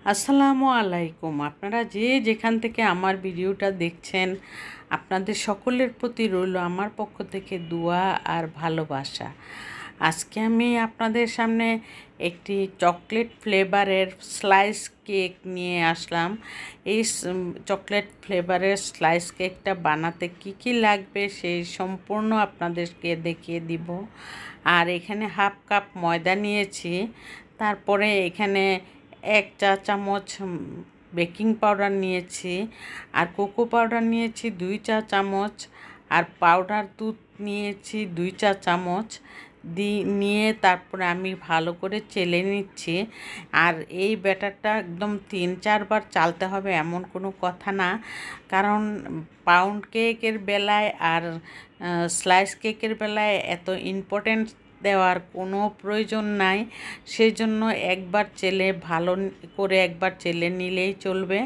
আসসালামু আলাইকুম। আপনারা যে যেখান থেকে আমার ভিডিওটা দেখছেন, আপনাদের সকলের প্রতি রইল আমার পক্ষ থেকে দোয়া আর ভালোবাসা। আজকে আমি আপনাদের সামনে একটি চকলেট ফ্লেভারের স্লাইস কেক নিয়ে আসলাম। এই চকলেট ফ্লেভারের স্লাইস কেকটা বানাতে কি কি লাগবে সেই সম্পূর্ণ আপনাদেরকে দেখিয়ে দিব। আর এখানে হাফ কাপ ময়দা নিয়েছি, তারপরে এখানে 1 চা চামচ বেকিং পাউডার নিয়েছি, আর কোকো পাউডার নিয়েছি 2 চা চামচ, আর পাউডার দুধ নিয়েছি 2 চা চামচ নিয়ে তারপরে আমি ভালো করে চেলে নিচ্ছি। আর এই ব্যাটারটা একদম 3-4 বার চালতে হবে এমন কোনো কথা না, কারণ পাউন্ড কেকের বেলায় আর স্লাইস কেকের বেলায় এত ইম্পর্টেন্ট দেওয়ার কোনো প্রয়োজন নাই। সেই জন্য একবার চেলে ভালো করে একবার চেলে নিলেই চলবে।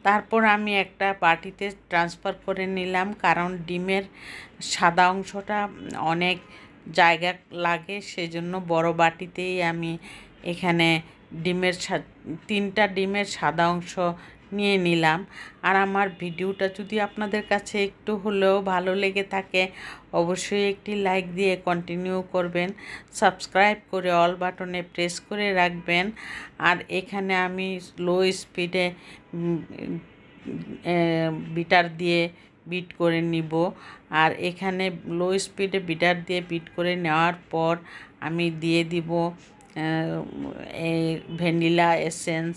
তারপর আমি একটা বাটিতে ট্রান্সফার করে নিলাম, কারণ ডিমের সাদা অংশটা অনেক জায়গা লাগে, সেজন্য বড় বাটিতেই আমি এখানে তিনটা ডিমের সাদা অংশ নিয়ে নিলাম। আর আমার ভিডিওটা যদি আপনাদের কাছে একটু হলেও ভালো লেগে থাকে, অবশ্যই একটি লাইক দিয়ে কন্টিনিউ করবেন, সাবস্ক্রাইব করে অল বাটনে প্রেস করে রাখবেন। আর এখানে আমি লো স্পিডে বিটার দিয়ে বিট করে নিব। আর এখানে লো স্পিডে বিটার দিয়ে বিট করে নেওয়ার পর আমি দিয়ে দিব ভ্যানিলা এসেন্স,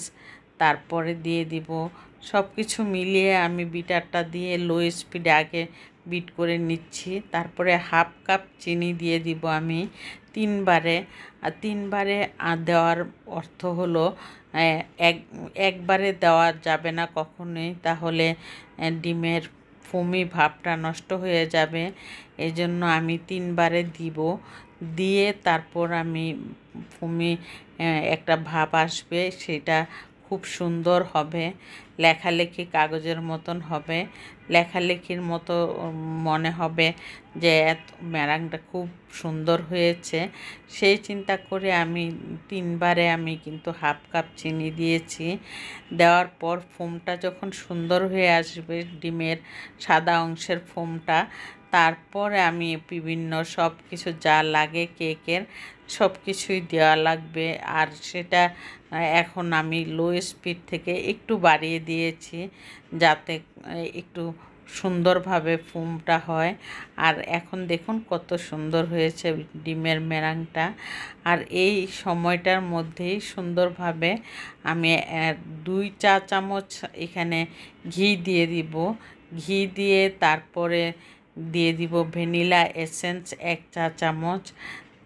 তারপরে দিয়ে দিব সব কিছু মিলিয়ে আমি বিটারটা দিয়ে লো স্পিডে আগে বিট করে নিচ্ছি। তারপরে হাফ কাপ চিনি দিয়ে দিব আমি 3 বারে। আর 3 বারে দেওয়ার অর্থ হলো একবারে দেওয়া যাবে না কখনোই, তাহলে ডিমের ফোমি ভাবটা নষ্ট হয়ে যাবে। এই জন্য আমি 3 বারে দিব, দিয়ে তারপর আমি ফোমি একটা ভাব আসবে, সেটা খুব সুন্দর হবে, লেখালেখি কাগজের মতন হবে, লেখালেখির মতো মনে হবে যে মেরাংটা খুব সুন্দর হয়েছে। সেই চিন্তা করে আমি 3 বারে আমি কিন্তু হাফ কাপ চিনি দিয়েছি। দেওয়ার পর ফোমটা যখন সুন্দর হয়ে আসবে, ডিমের সাদা অংশের ফোমটা, তারপরে আমি বিভিন্ন সব কিছু যা লাগে কেকের সব কিছুই দেওয়া লাগবে। আর সেটা এখন আমি লো স্পিড থেকে একটু বাড়িয়ে দিয়েছি, যাতে একটু সুন্দরভাবে ফোমটা হয়। আর এখন দেখুন কত সুন্দর হয়েছে ডিমের মেরাংটা। আর এই সময়টার মধ্যেই সুন্দরভাবে আমি 2 চা চামচ এখানে ঘি দিয়ে দিব। ঘি দিয়ে তারপরে দিয়ে দিব ভ্যানিলা এসেন্স 1 চা চামচ,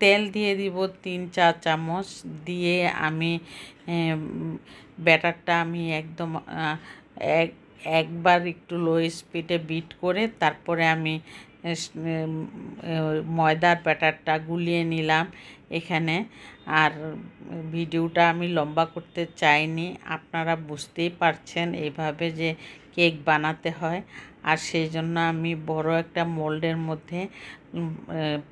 তেল দিয়ে দিব 3 চা চামচ, দিয়ে আমি ব্যাটারটা আমি একদম একবার একটু লো স্পিডে বিট করে তারপরে আমি ময়দার ব্যাটারটা গুলিয়ে নিলাম এখানে। আর ভিডিওটা আমি লম্বা করতে চাইনি, আপনারা বুঝতেই পারছেন এইভাবে যে কেক বানাতে হয়। আর সেই জন্য আমি বড় একটা মোল্ডের মধ্যে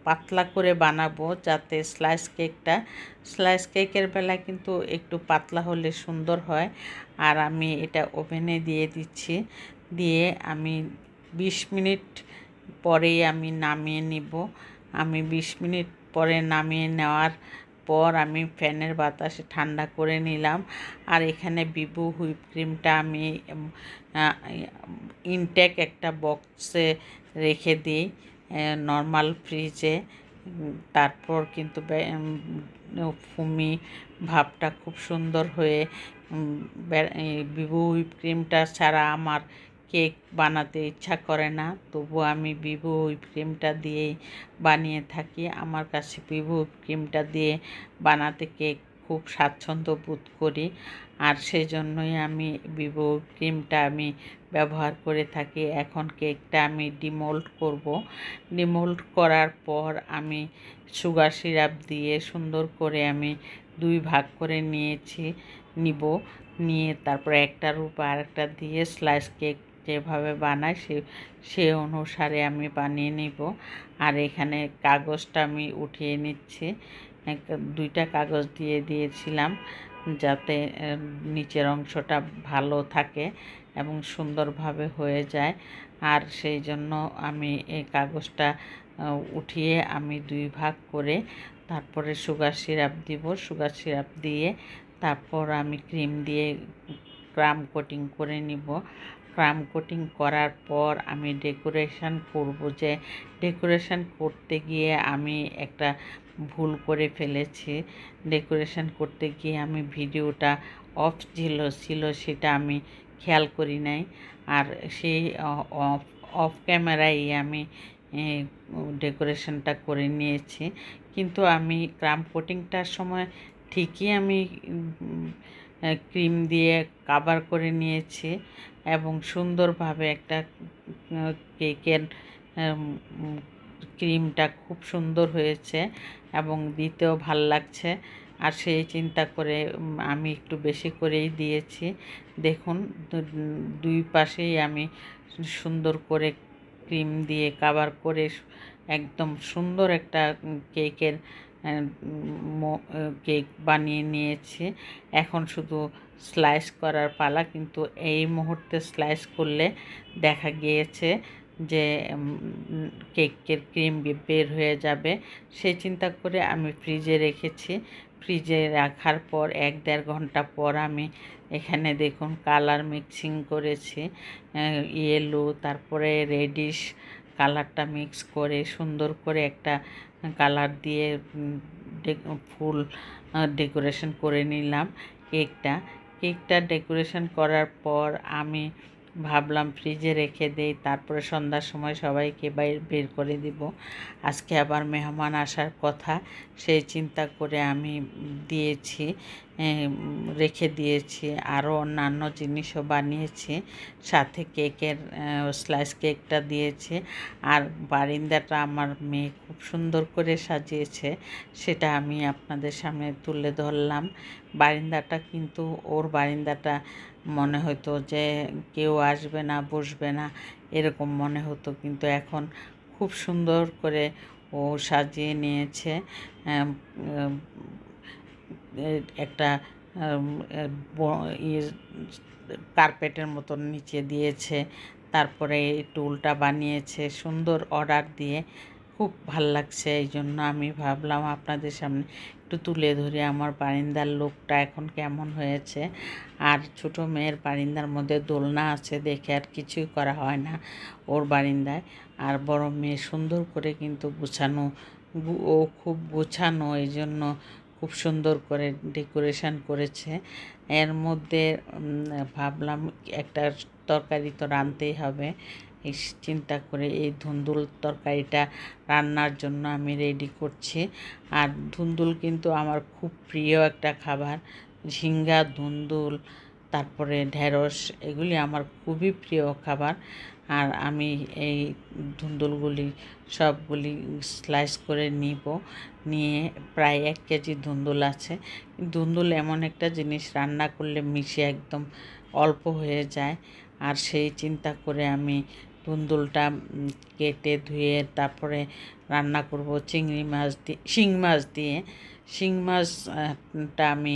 পাতলা করে বানাবো, যাতে স্লাইস কেকের বেলায় কিন্তু একটু পাতলা হলে সুন্দর হয়। আর আমি এটা ওভেনে দিয়ে দিচ্ছি, দিয়ে আমি 20 মিনিট পরেই আমি নামিয়ে নিব। আমি 20 মিনিট পরে নামিয়ে নেওয়ার পর আমি ফ্যানের বাতাসে ঠান্ডা করে নিলাম। আর এখানে বিবু হুইপ ক্রিমটা আমি ইনটেক একটা বক্সে রেখে দিই, নর্মাল ফ্রিজে। তারপর কিন্তু ফুমি ভাবটা খুব সুন্দর হয়ে বিবু হুইপ ক্রিমটা ছাড়া আমার কেক বানাতে ইচ্ছা করে না, তবু আমি বিবু হুইপ ক্রিমটা দিয়েই বানিয়ে থাকি। আমার কাছে বিবু হুইপ ক্রিমটা দিয়ে বানাতে কেক খুব স্বাচ্ছন্দ্য বোধ করি। আর সেই জন্যই আমি বিবু হুইপ ক্রিমটা আমি ব্যবহার করে থাকি। এখন কেকটা আমি ডিমোল্ড করব। ডিমোল্ড করার পর আমি সুগার সিরাপ দিয়ে সুন্দর করে আমি 2 ভাগ করে নিব। নিয়ে তারপরে একটার উপর আরেকটা দিয়ে স্লাইস কেক যেভাবে বানাই সে অনুসারে আমি বানিয়ে নিব। আর এখানে কাগজটা আমি উঠিয়ে নিচ্ছি, 2টা কাগজ দিয়ে দিয়েছিলাম, যাতে নিচের অংশটা ভালো থাকে এবং সুন্দরভাবে হয়ে যায়। আর সেই জন্য আমি এই কাগজটা উঠিয়ে আমি 2 ভাগ করে তারপরে সুগার সিরাপ দিব। সুগার সিরাপ দিয়ে তারপর আমি ক্রিম দিয়ে ক্রাম কোটিং করে নিব। ক্রাম কোটিং করার পর আমি ডেকোরেশন করব। যে ডেকোরেশন করতে গিয়ে আমি একটা ভুল করে ফেলেছি। ডেকোরেশন করতে গিয়ে আমি ভিডিওটা অফ ছিল সেটা আমি খেয়াল করি নাই। আর সেই অফ অফ ক্যামেরায় আমি ডেকোরেশনটা করে নিয়েছি। কিন্তু আমি ক্রাম কোটিংটার সময় ঠিকই আমি ক্রিম দিয়ে কাভার করে নিয়েছি এবং সুন্দরভাবে একটা কেকের ক্রিমটা খুব সুন্দর হয়েছে এবং দিতেও ভাল লাগছে। আর সেই চিন্তা করে আমি একটু বেশি করেই দিয়েছি। দেখুন 2 পাশেই আমি সুন্দর করে ক্রিম দিয়ে কাভার করে একদম সুন্দর একটা কেকের কেক বানিয়ে নিয়েছি। এখন শুধু স্লাইস করার পালা, কিন্তু এই মুহূর্তে স্লাইস করলে দেখা গিয়েছে যে কেকের ক্রিম বের হয়ে যাবে। সেই চিন্তা করে আমি ফ্রিজে রেখেছি। ফ্রিজে রাখার পর 1-1.5 ঘন্টা পর আমি এখানে দেখুন কালার মিক্সিং করেছি। ইয়েলো তারপরে রেডিশ কালারটা মিক্স করে সুন্দর করে একটা কালার দিয়ে ফুল ডেকোরেশন করে নিলাম কেকটা ডেকোরেশন করার পর আমি ভাবলাম ফ্রিজে রেখে দেই, তারপরে সন্ধ্যার সময় সবাইকে বের করে দিব। আজকে আবার মেহমান আসার কথা, সেই চিন্তা করে আমি দিয়েছি, রেখে দিয়েছি। আরও অন্যান্য জিনিসও বানিয়েছি, সাথে কেকের স্লাইস কেকটা দিয়েছি। আর বারিন্দাটা আমার মেয়ে খুব সুন্দর করে সাজিয়েছে, সেটা আমি আপনাদের সামনে তুলে ধরলাম। বারিন্দাটা কিন্তু ওর বারিন্দাটা মনে হতো যে কেউ আসবে না, বসবে না, এরকম মনে হতো, কিন্তু এখন খুব সুন্দর করে ও সাজিয়ে নিয়েছে। একটা কার্পেটের মতন নিচে দিয়েছে, তারপরে এই টুলটা বানিয়েছে সুন্দর অর্ডার দিয়ে। খুব ভাল লাগছে, এই জন্য আমি ভাবলাম আপনাদের সামনে একটু তুলে ধরি আমার বারিন্দার লোকটা এখন কেমন হয়েছে। আর ছোটো মেয়ের বারিন্দার মধ্যে দোলনা আছে দেখে আর কিছুই করা হয় না ওর বারিন্দায়। আর বড় মেয়ে সুন্দর করে কিন্তু গুছানো, ও খুব গোছানো, এই জন্য খুব সুন্দর করে ডেকোরেশন করেছে। এর মধ্যে ভাবলাম একটা তরকারি তো রাঁধতেই হবে, এই চিন্তা করে এই ধুন্দুল তরকারিটা রান্নার জন্য আমি রেডি করছি। আর ধুন্দুল কিন্তু আমার খুব প্রিয় একটা খাবার। ঝিঙ্গা, ধুন্দুল, তারপরে ঢেঁড়স, এগুলি আমার খুবই প্রিয় খাবার। আর আমি এই ধুন্দুলগুলি সবগুলি স্লাইস করে নিয়ে প্রায় 1 কেজি ধুন্দুল আছে। ধুন্দুল এমন একটা জিনিস, রান্না করলে মিশে একদম অল্প হয়ে যায়। আর সেই চিন্তা করে আমি ধুন্দুলটা কেটে ধুয়ে তারপরে রান্না করব চিংড়ি মাছ দিয়ে, শিং মাছটা আমি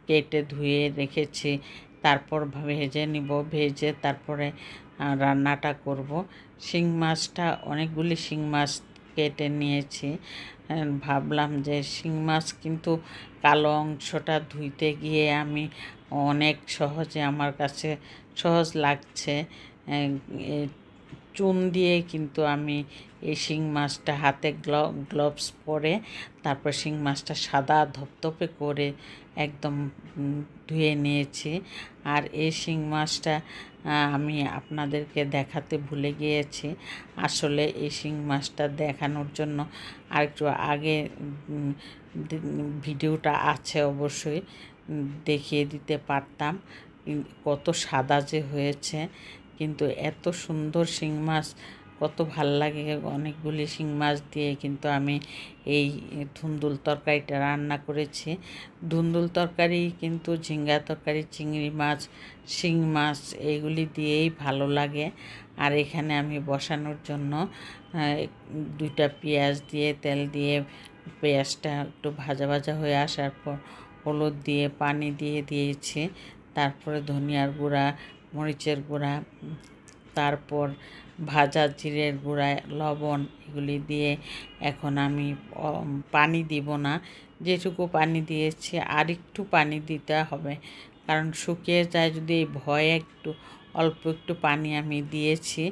কেটে ধুয়ে রেখেছি, তারপর ভেজে নিব, ভেজে তারপরে রান্নাটা করব। শিং মাছটা অনেকগুলি শিং মাছ কেটে নিয়েছি। ভাবলাম যে শিং মাছ কিন্তু কালো অংশটা ধুইতে গিয়ে আমি অনেক সহজে, আমার কাছে সহজ লাগছে। চুন দিয়ে কিন্তু আমি এই শিং মাছটা হাতে গ্লোভস পরে তারপর শিং মাছটা সাদা ধপধপে করে একদম ধুয়ে নিয়েছি। আর এই শিং মাছটা আমি আপনাদেরকে দেখাতে ভুলে গিয়েছি। আসলে এই শিং মাছটা দেখানোর জন্য আরেকটু আগে ভিডিওটা আছে, অবশ্যই দেখিয়ে দিতে পারতাম। কত সাদা যে হয়েছে, কিন্তু এত সুন্দর শিং মাছ, কত ভাল লাগে। অনেকগুলি শিং মাছ দিয়ে কিন্তু আমি এই ধুন্দুল তরকারিটা রান্না করেছি। ধুন্দুল তরকারি কিন্তু ঝিঙ্গা তরকারি, চিংড়ি মাছ, শিং মাছ এগুলি দিয়েই ভালো লাগে। আর এখানে আমি বসানোর জন্য 2টা পেঁয়াজ দিয়ে তেল দিয়ে পেঁয়াজটা একটু ভাজা ভাজা হয়ে আসার পর হলুদ দিয়ে পানি দিয়ে দিয়েছি, তারপরে ধনিয়ার গুঁড়া, মরিচের গুঁড়া, তারপর ভাজা জিরের গুঁড়া, লবণ এগুলি দিয়ে এখন আমি পানি দিব না, যেটুকু পানি দিয়েছি আর একটু পানি দিতে হবে, কারণ শুকিয়ে যায় যদি এই ভয়ে অল্প একটু পানি আমি দিয়েছি,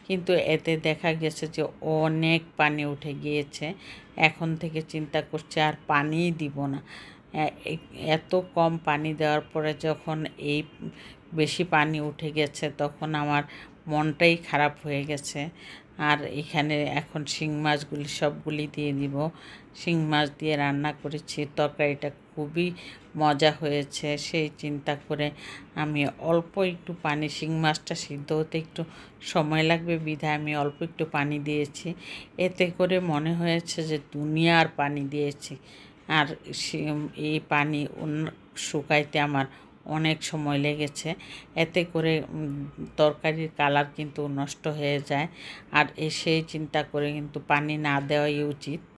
কিন্তু এতে দেখা গেছে যে অনেক পানি উঠে গিয়েছে। এখন থেকে চিন্তা করছি আর পানিই দিব না। এত কম পানি দেওয়ার পরে যখন এই বেশি পানি উঠে গেছে তখন আমার মনটাই খারাপ হয়ে গেছে। আর এখানে এখন শিং মাছগুলি সবগুলি দিয়ে দিব। শিং মাছ দিয়ে রান্না করেছি, তরকারিটা খুবই মজা হয়েছে। সেই চিন্তা করে আমি অল্প একটু পানি, শিং মাছটা সিদ্ধ হতে একটু সময় লাগবে বিধায় আমি অল্প একটু পানি দিয়েছি। এতে করে মনে হয়েছে যে দুনিয়ার পানি দিয়েছি। আর এই পানি শুকাইতে আমার অনেক সময় লেগেছে। এতে করে তরকারির কালার কিন্তু নষ্ট হয়ে যায়। আর সেই চিন্তা করে কিন্তু পানি না দেওয়াই উচিত।